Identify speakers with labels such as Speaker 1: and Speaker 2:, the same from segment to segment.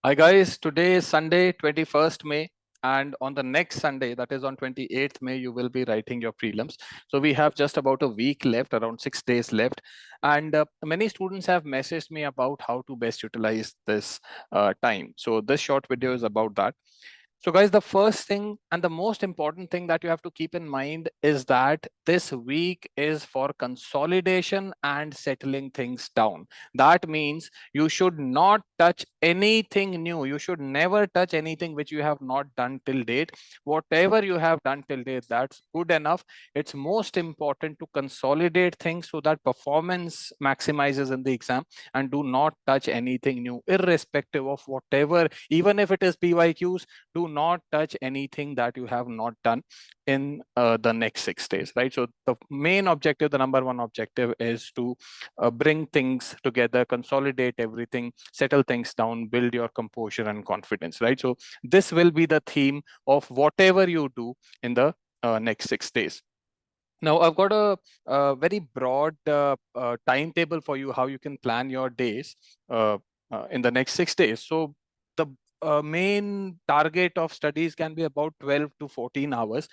Speaker 1: Hi guys, today is Sunday, 21st May, and on the next Sunday, that is on 28th May, you will be writing your prelims. So we have just about a week left, around 6 days left, and many students have messaged me about how to best utilize this time. So this short video is about that. So guys, the first thing and the most important thing that you have to keep in mind is that this week is for consolidation and settling things down. That means you should not touch anything new. You should never touch anything which you have not done till date. Whatever you have done till date, that's good enough. It's most important to consolidate things so that performance maximizes in the exam, and do not touch anything new, irrespective of whatever, even if it is PYQs. Do not touch anything that you have not done in the next 6 days, right? So the main objective, the number one objective, is to bring things together, consolidate everything, settle things down, build your composure and confidence, right? So this will be the theme of whatever you do in the next 6 days. Now, I've got a very broad timetable for you how you can plan your days in the next 6 days. So the main target of studies can be about 12 to 14 hours.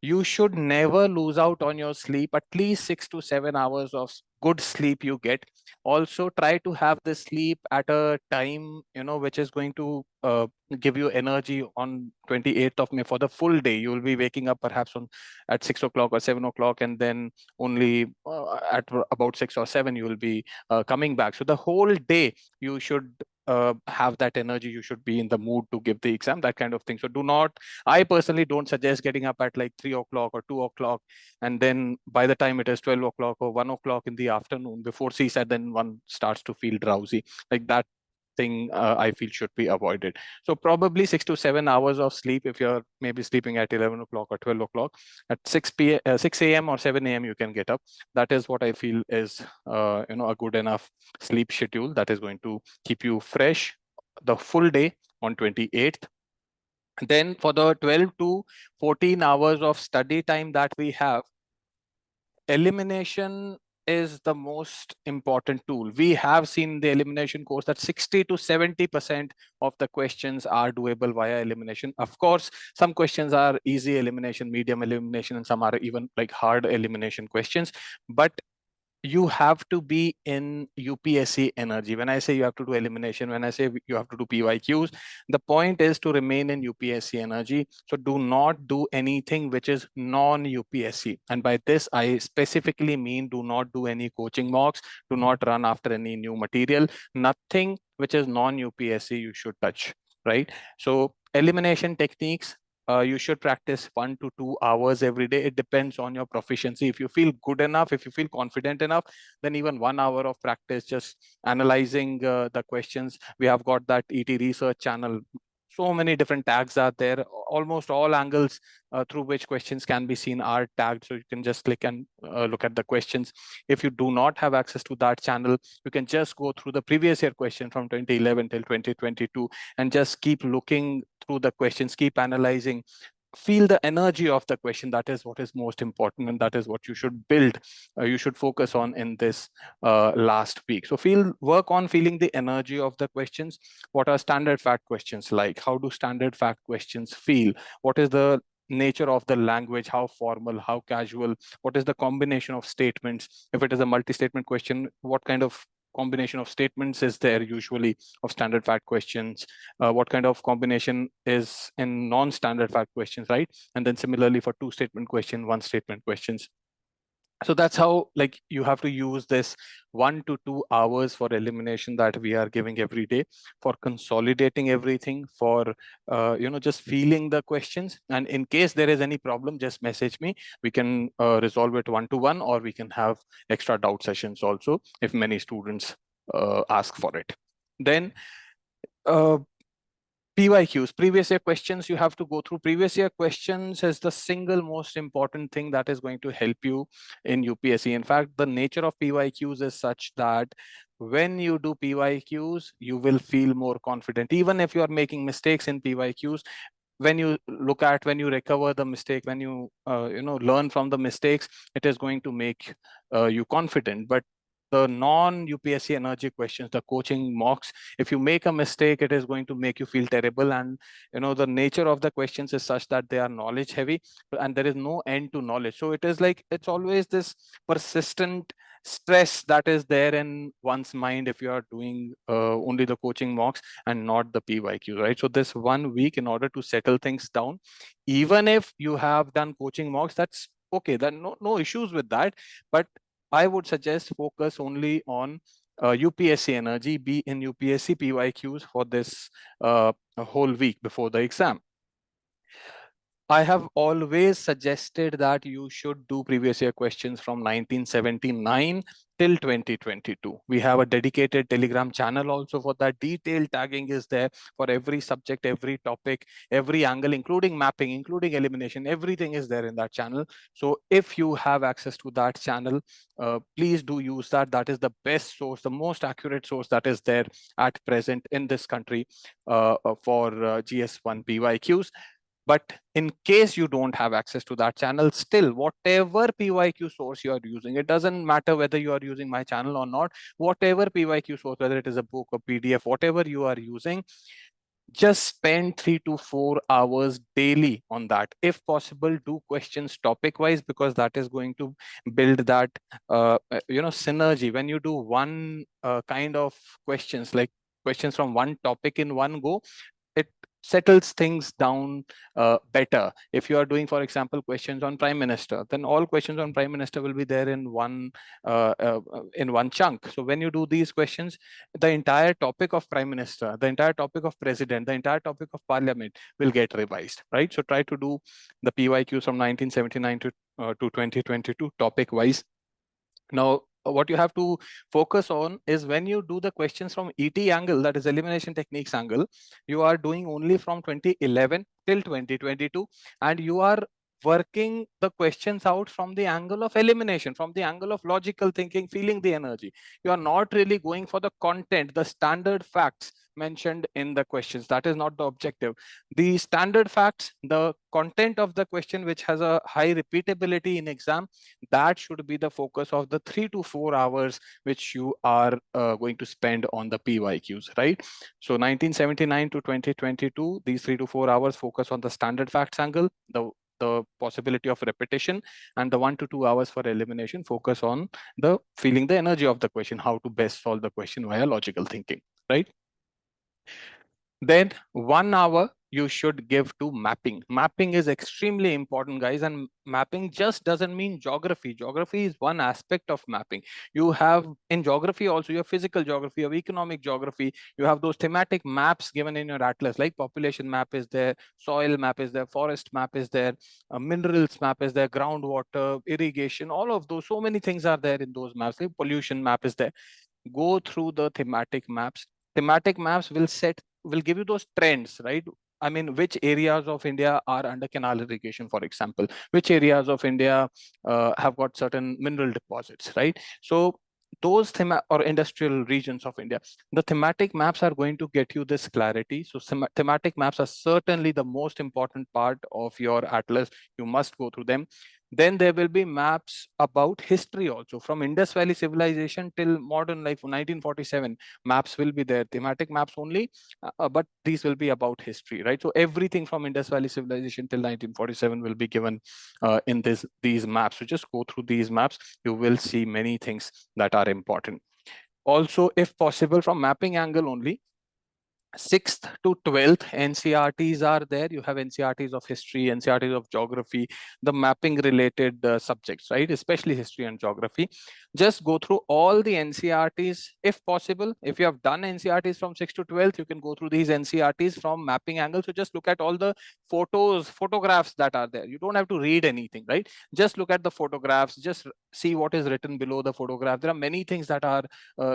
Speaker 1: You should never lose out on your sleep. At least 6 to 7 hours of good sleep you get. Also try to have the sleep at a time, which is going to give you energy on 28th of May for the full day. You will be waking up perhaps on at 6 o'clock or 7 o'clock, and then only at about 6 or 7 you will be coming back. So the whole day you should have that energy. You should be in the mood to give the exam, that kind of thing. So do not, I personally don't suggest getting up at like 3 o'clock or 2 o'clock, and then by the time it is 12 o'clock or 1 o'clock in the afternoon before CSAT, then one starts to feel drowsy. Like that thing, I feel should be avoided. So probably 6 to 7 hours of sleep. If you're maybe sleeping at 11 o'clock or 12 o'clock, at 6 a.m. or 7 a.m. you can get up. That is what I feel is a good enough sleep schedule that is going to keep you fresh the full day on 28th. Then for the 12 to 14 hours of study time that we have, elimination is the most important tool. We have seen the elimination course that 60 to 70% of the questions are doable via elimination. Of course, some questions are easy elimination, medium elimination, and some are even like hard elimination questions. But you have to be in UPSC energy. When I say you have to do elimination, when I say you have to do PYQs, the point is to remain in UPSC energy. So do not do anything which is non-UPSC. And by this, I specifically mean do not do any coaching mocks, do not run after any new material, nothing which is non-UPSC you should touch, right? So elimination techniques, you should practice 1 to 2 hours every day. It depends on your proficiency. If you feel good enough, if you feel confident enough, then even 1 hour of practice just analyzing the questions. We have got that ET research channel. So many different tags are there. Almost all angles through which questions can be seen are tagged. So you can just click and look at the questions. If you do not have access to that channel, you can just go through the previous year question from 2011 till 2022 and just keep looking through the questions, keep analyzing, feel the energy of the question. That is what is most important, and that is what you should build, you should focus on in this last week. So work on feeling the energy of the questions. What are standard fact questions like? How do standard fact questions feel? What is the nature of the language? How formal, how casual? What is the combination of statements? If it is a multi-statement question, what kind of combination of statements is there usually of standard fact questions? What kind of combination is in non-standard fact questions, right? And then similarly for two statement question, one statement questions. So that's how, like, you have to use this 1 to 2 hours for elimination that we are giving every day, for consolidating everything, for just feeling the questions. And in case there is any problem, just message me. We can resolve it one-to-one, or we can have extra doubt sessions also if many students ask for it. Then uh, PYQs, previous year questions, you have to go through. Previous year questions is the single most important thing that is going to help you in UPSC. In fact, the nature of PYQs is such that when you do PYQs, you will feel more confident. Even if you are making mistakes in PYQs, when you when you recover the mistake, when you learn from the mistakes, it is going to make you confident. But the non-UPSC energy questions, the coaching mocks, if you make a mistake, it is going to make you feel terrible. And the nature of the questions is such that they are knowledge heavy, and there is no end to knowledge. So it is like, it's always this persistent stress that is there in one's mind if you are doing only the coaching mocks and not the PYQ, right? So this 1 week, in order to settle things down, even if you have done coaching mocks, that's okay, that no issues with that. But I would suggest focus only on UPSC energy, be in UPSC PYQs for this whole week before the exam. I have always suggested that you should do previous year questions from 1979 till 2022. We have a dedicated Telegram channel also for that. Detailed tagging is there for every subject, every topic, every angle, including mapping, including elimination. Everything is there in that channel. So if you have access to that channel, please do use that. That is the best source, the most accurate source that is there at present in this country for GS1 PYQs. But in case you don't have access to that channel, still, whatever PYQ source you are using, it doesn't matter whether you are using my channel or not, whatever PYQ source, whether it is a book or PDF, whatever you are using, just spend 3 to 4 hours daily on that. If possible, do questions topic wise, because that is going to build that synergy. When you do one kind of questions, like questions from one topic in one go, it settles things down better. If you are doing, for example, questions on Prime Minister, then all questions on Prime Minister will be there in one chunk. So when you do these questions, the entire topic of Prime Minister, the entire topic of President, the entire topic of Parliament will get revised, right? So try to do the PYQs from 1979 to 2022 topic wise. Now, what you have to focus on is when you do the questions from ET angle, that is elimination techniques angle, you are doing only from 2011 till 2022, and you are working the questions out from the angle of elimination, from the angle of logical thinking, feeling the energy. You are not really going for the content, the standard facts mentioned in the questions. That is not the objective. The standard facts, the content of the question, which has a high repeatability in exam, that should be the focus of the 3 to 4 hours which you are going to spend on the PYQs, right? So 1979 to 2022, these 3 to 4 hours focus on the standard facts angle, the possibility of repetition, and the 1 to 2 hours for elimination focus on the feeling the energy of the question, how to best solve the question via logical thinking, right? Then 1 hour you should give to mapping. Mapping is extremely important, guys, and mapping just doesn't mean geography. Geography is one aspect of mapping. You have in geography also, you have physical geography, you have economic geography, you have those thematic maps given in your atlas, like population map is there, soil map is there, forest map is there, minerals map is there, groundwater, irrigation, all of those, so many things are there in those maps. Like pollution map is there. Go through the thematic maps. Thematic maps will give you those trends, right? I mean, which areas of India are under canal irrigation, for example, which areas of India have got certain mineral deposits, right? So those or industrial regions of India, the thematic maps are going to get you this clarity. So thematic maps are certainly the most important part of your atlas. You must go through them. Then there will be maps about history also, from Indus Valley civilization till modern life, 1947. Maps will be there, thematic maps only, but these will be about history, right? So everything from Indus Valley civilization till 1947 will be given in these maps. So just go through these maps. You will see many things that are important. Also, if possible, from mapping angle only, 6th to 12th NCRTs are there. You have NCRTs of history, NCRTs of geography, the mapping related subjects, right? Especially history and geography. Just go through all the NCRTs if possible. If you have done NCRTs from 6th to 12th, you can go through these NCRTs from mapping angle. So just look at all the photographs that are there. You don't have to read anything, right? Just look at the photographs, just see what is written below the photograph. There are many things that are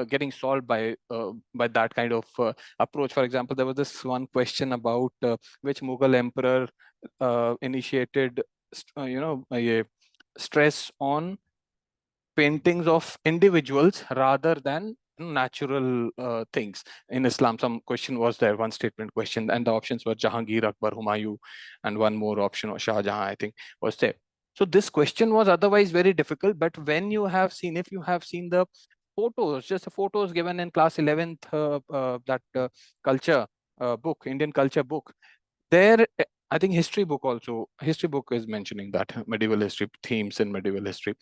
Speaker 1: getting solved by that kind of approach. For example, there was this one question about which Mughal emperor initiated, a stress on paintings of individuals rather than natural things in Islam. Some question was there, one statement question, and the options were Jahangir, Akbar, Humayun, and one more option was Shah Jahan, I think, was there. So this question was otherwise very difficult, but when you have seen, if you have seen the photos, just the photos given in class 11th, that culture book, Indian culture book. There, I think history book also, history book is mentioning that medieval history, themes in medieval history.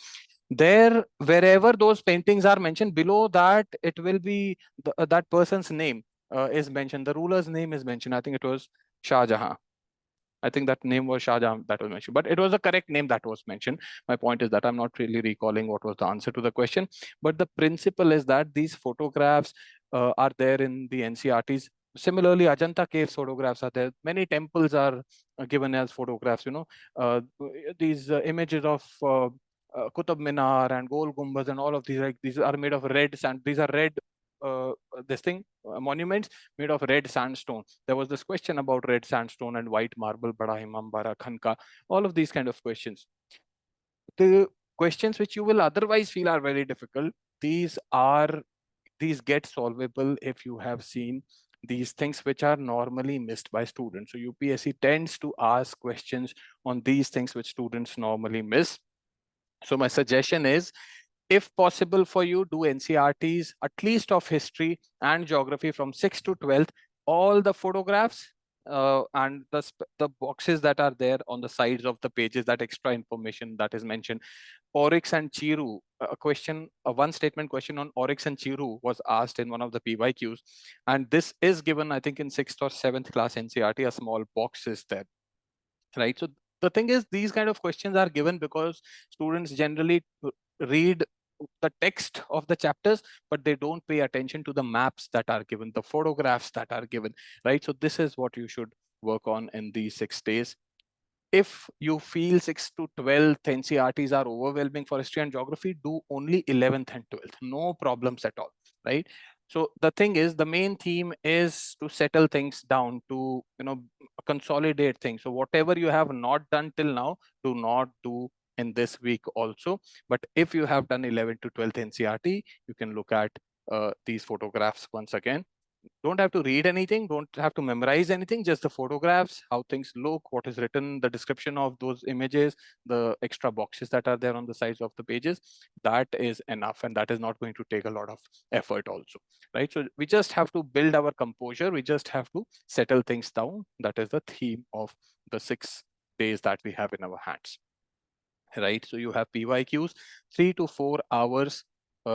Speaker 1: There, wherever those paintings are mentioned, below that, it will be that person's name is mentioned. The ruler's name is mentioned. I think it was Shah Jahan. I think that name was Shah Jahan that was mentioned, but it was a correct name that was mentioned. My point is that I'm not really recalling what was the answer to the question, but the principle is that these photographs are there in the NCRTs. Similarly, Ajanta caves photographs are there. Many temples are given as photographs. These images of Qutub Minar and Gol Gumbaz and all of these, like these are made of red sand. These are red monuments made of red sandstone. There was this question about red sandstone and white marble, Bada Imambara, Khanka, all of these kind of questions. The questions which you will otherwise feel are very difficult, these get solvable if you have seen these things which are normally missed by students. So UPSC tends to ask questions on these things which students normally miss. So my suggestion is, if possible for you, do NCRTs at least of history and geography from 6th to 12th, all the photographs and the boxes that are there on the sides of the pages, that extra information that is mentioned. Oryx and Chiru, a one statement question on Oryx and Chiru was asked in one of the PYQs. And this is given, I think, in 6th or 7th class NCRT, a small box is there, right? So the thing is, these kind of questions are given because students generally read the text of the chapters, but they don't pay attention to the maps that are given, the photographs that are given, right? So this is what you should work on in these 6 days. If you feel 6 to 12th NCRTs are overwhelming for history and geography, do only 11th and 12th. No problems at all, right? So the thing is, the main theme is to settle things down, to consolidate things. So whatever you have not done till now, do not do in this week also. But if you have done 11th to 12th NCRT, you can look at these photographs once again. Don't have to read anything, don't have to memorize anything, just the photographs, how things look, what is written, the description of those images, the extra boxes that are there on the sides of the pages. That is enough, and that is not going to take a lot of effort also, right? So we just have to build our composure, we just have to settle things down. That is the theme of the 6 days that we have in our hands, right? So you have PYQs, 3 to 4 hours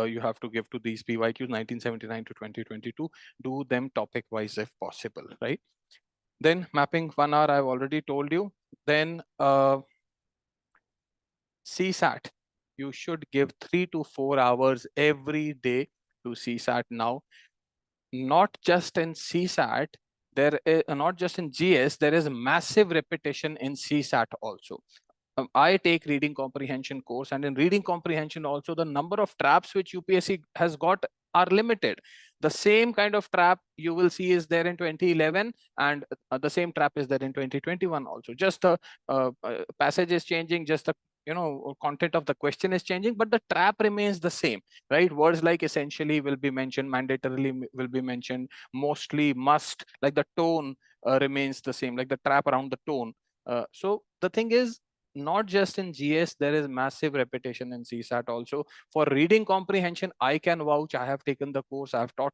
Speaker 1: you have to give to these PYQs, 1979 to 2022. Do them topic wise if possible, right? Then mapping 1 hour, I've already told you. Then CSAT, you should give 3 to 4 hours every day to CSAT now. Not just in CSAT, there is not just in GS, there is massive repetition in CSAT also. I take reading comprehension course, and in reading comprehension also, the number of traps which UPSC has got are limited. The same kind of trap you will see is there in 2011, and the same trap is there in 2021 also. Just the passage is changing, just the content of the question is changing, but the trap remains the same, right? Words like essentially will be mentioned, mandatorily will be mentioned, mostly, must, like the tone remains the same, like the trap around the tone. So the thing is, not just in GS, there is massive repetition in CSAT also. For reading comprehension, I can vouch. I have taken the course. I have taught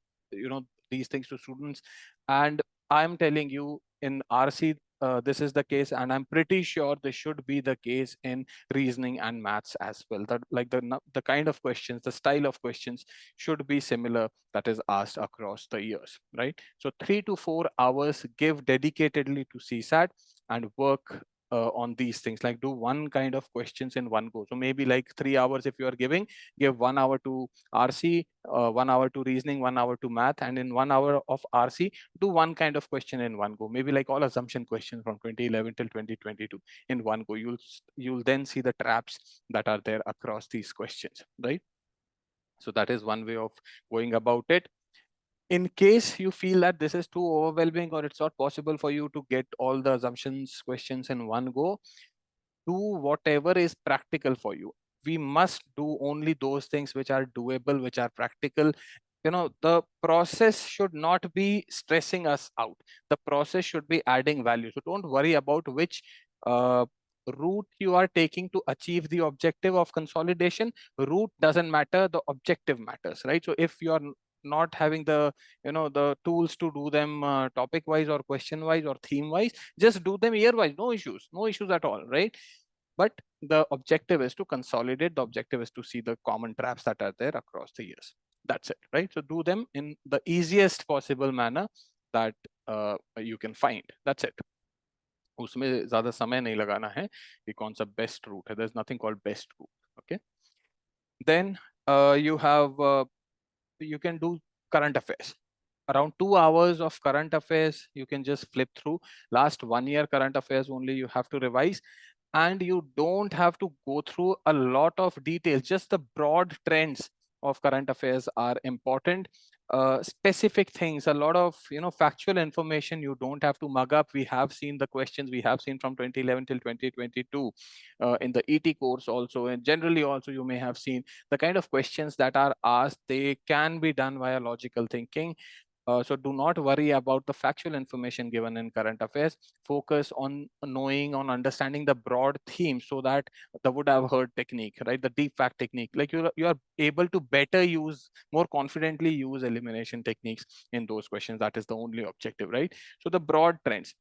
Speaker 1: these things to students, and I'm telling you, in RC, this is the case, and I'm pretty sure this should be the case in reasoning and maths as well. That like the kind of questions, the style of questions should be similar that is asked across the years, right? So 3 to 4 hours give dedicatedly to CSAT and work on these things, like do one kind of questions in one go. So maybe like 3 hours if you are giving, give 1 hour to RC, 1 hour to reasoning, 1 hour to math, and in 1 hour of RC, do one kind of question in one go. Maybe like all assumption questions from 2011 till 2022 in one go. You'll then see the traps that are there across these questions, right? So that is one way of going about it. In case you feel that this is too overwhelming or it's not possible for you to get all the assumptions questions in one go, do whatever is practical for you. We must do only those things which are doable, which are practical. The process should not be stressing us out. The process should be adding value. So don't worry about which route you are taking to achieve the objective of consolidation. Route doesn't matter, the objective matters, right? So if you are not having the the tools to do them topic wise or question wise or theme wise, just do them year wise. No issues, no issues at all, right? But the objective is to consolidate. The objective is to see the common traps that are there across the years. That's it, right? So do them in the easiest possible manner that you can find. That's it. उसमें ज्यादा समय नहीं लगाना है कि कौन सा best route है. There's nothing called best route. Okay. Then you can do current affairs. Around 2 hours of current affairs you can just flip through. Last 1 year current affairs only you have to revise, and you don't have to go through a lot of details. Just the broad trends of current affairs are important. Specific things, a lot of factual information you don't have to mug up. We have seen the questions we have seen from 2011 till 2022 in the ET course also, and generally also you may have seen the kind of questions that are asked. They can be done via logical thinking. So do not worry about the factual information given in current affairs. Focus on knowing, on understanding the broad theme, so that the would have heard technique, right? The deep fact technique, like you are able to better use, more confidently use elimination techniques in those questions. That is the only objective, right? So the broad trends.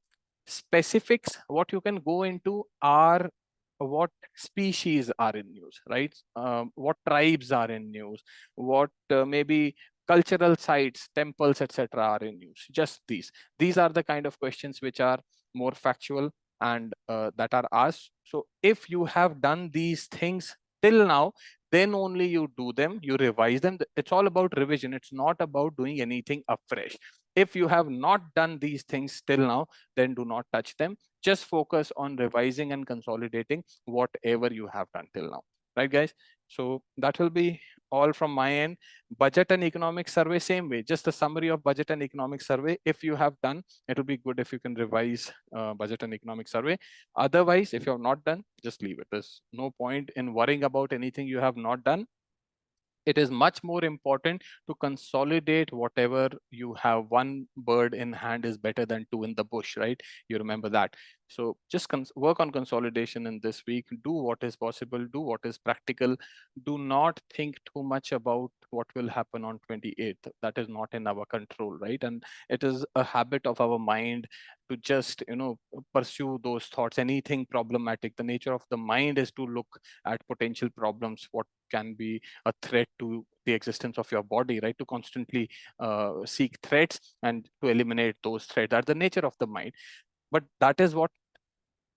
Speaker 1: Specifics, what you can go into are what species are in news, right? What tribes are in news, what maybe cultural sites, temples, etc. are in use. Just these are the kind of questions which are more factual and that are asked. So if you have done these things till now, then only you do them, you revise them. It's all about revision. It's not about doing anything afresh. If you have not done these things till now, then do not touch them. Just focus on revising and consolidating whatever you have done till now, right guys? So that will be all from my end. Budget and economic survey, same way, just a summary of budget and economic survey. If you have done, it will be good if you can revise budget and economic survey. Otherwise, if you have not done, just leave it. There's no point in worrying about anything you have not done. It is much more important to consolidate whatever you have. One bird in hand is better than two in the bush, right? You remember that. So just work on consolidation in this week. Do what is possible, do what is practical. Do not think too much about what will happen on 28th. That is not in our control, right? And it is a habit of our mind to just pursue those thoughts. Anything problematic, the nature of the mind is to look at potential problems, what can be a threat to the existence of your body, right? To constantly seek threats and to eliminate those threats. That's the nature of the mind. But that is what,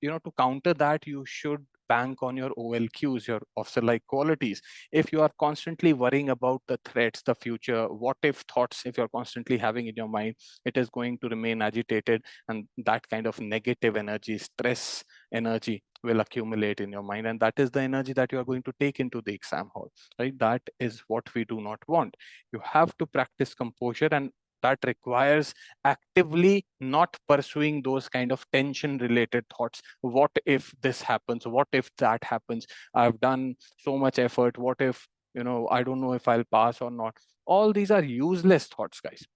Speaker 1: to counter that, you should bank on your OLQs, your officer-like qualities. If you are constantly worrying about the threats, the future, what if thoughts, if you're constantly having in your mind, it is going to remain agitated, and that kind of negative energy, stress energy will accumulate in your mind, and that is the energy that you are going to take into the exam hall, right? That is what we do not want. You have to practice composure, and that requires actively not pursuing those kind of tension related thoughts. What if this happens? What if that happens? I've done so much effort. What if, I don't know if I'll pass or not. All these are useless thoughts, guys.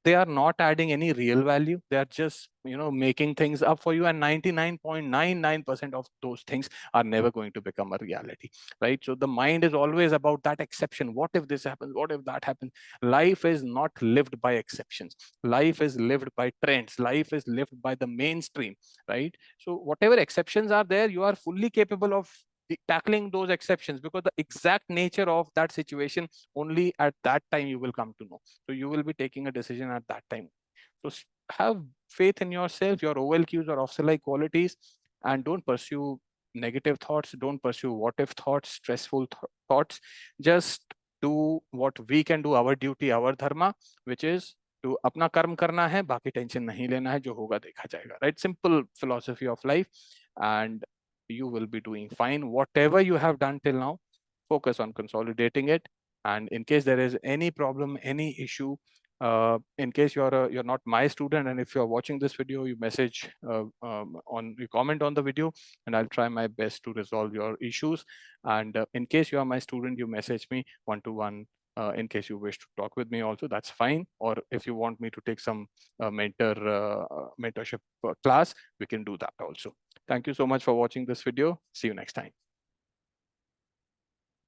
Speaker 1: They are not adding any real value. They are just making things up for you, and 99.99% of those things are never going to become a reality, right? So the mind is always about that exception. What if this happens? What if that happens? Life is not lived by exceptions. Life is lived by trends. Life is lived by the mainstream, right? So whatever exceptions are there, you are fully capable of tackling those exceptions, because the exact nature of that situation only at that time you will come to know. So you will be taking a decision at that time. So have faith in yourself, your OLQs or officer-like qualities, and don't pursue negative thoughts. Don't pursue what if thoughts, stressful thoughts. Just do what we can do, our duty, our dharma, which is to अपना कर्म करना है, बाकी tension नहीं लेना है, जो होगा देखा जाएगा, right? Simple philosophy of life, and you will be doing fine. Whatever you have done till now, focus on consolidating it. And in case there is any problem, any issue, in case you're not my student, and if you're watching this video, you message you comment on the video, and I'll try my best to resolve your issues. And in case you are my student, you message me one-to-one. In case you wish to talk with me also, that's fine. Or if you want me to take some mentorship class, we can do that also. Thank you so much for watching this video. See you next time.